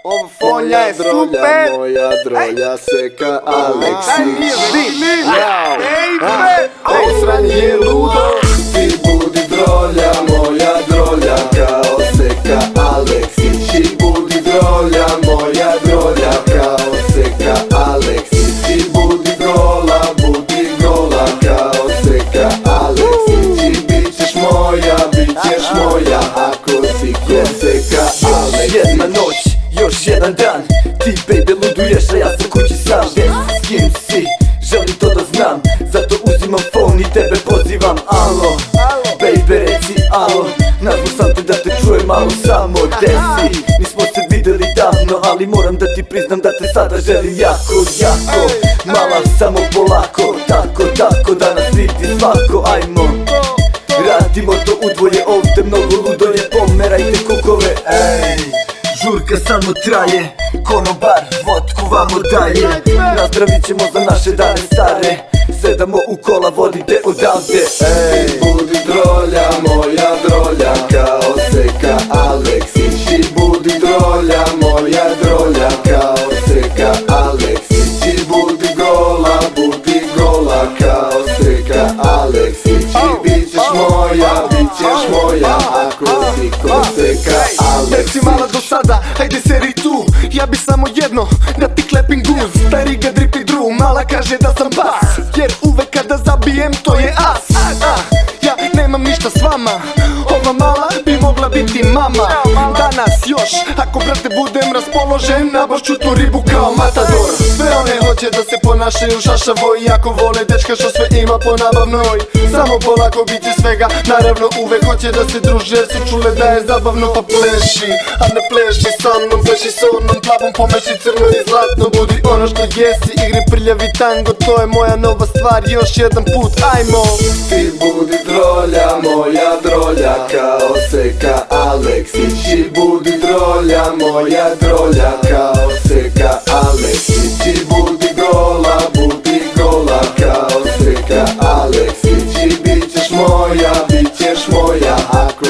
Ovo fonja je super. Moja drolja seka Aleksi. Ovo sranje je ludo. Ti budi drolja, moja drolja, kao seka Aleksi. Ti budi drolja, moja drolja, kao seka Aleksi. Ti budi gola, kao seka Aleksi. Ti bit ćeš moja, ako si ko seka Aleksi. Jedna noć, još jedan dan, ti baby luduješ, a ja sam kući sam. Gdje si, s kim si, želim to da znam, zato uzimam phone i tebe pozivam. Alo, baby reci alo, nazvao sam te da te čujem malo samo. Gdje si, nismo se vidjeli davno, ali moram da ti priznam da te sada želim jako, jako. Mala samo polako, tako da nas vidi svako, ajmo. Radimo to udvoje ovdje, mnogo ludo je, pomerajte kukove, ej. Žurka samo traje, konobar, vodku vamo daje. Nazdravit ćemo za naše dane stare, sedamo u kola, vodite odavde, ej. Ti budi drolja, moja drolja, kao seka Aleksi. Ti budi drolja, moja drolja, kao seka Aleksi. Ti budi gola, kao seka Aleksi. Ti bit ćeš moja, ako si ko seka Jer si Aleksi. mala do sada, hajde seri tu. Ja bi samo jedno, da ti klepim guz. Stari ga dripi dru, mala kaže da sam bas. Jer uvek kada zabijem to je as. Ja nemam ništa s vama, ova mala bi mogla biti mama. Danas još, ako brate budem raspoložen, nabašću tu ribu kao matador. Sve one hoće da se ponašaju šašavo, i ako vole dečka što sve ima po nabavnoj. Samo polako bit će svega, naravno uvek hoće da se druže. Su čule da je zabavno pa pleši, a ne pleši sa mnom, pleši sa onom plavom, pomeši crno i zlatno. Budi ono što jesi, igri prljavi tango, to je moja nova stvar, još jedan put, ajmo. Ti budi drolja, moja drolja, kao seka Aleksi. Ti budi drolja, moja drolja, kao seka Aleksi. Ti budi gola, kao seka Aleksi. Ti bit ćeš moja, ako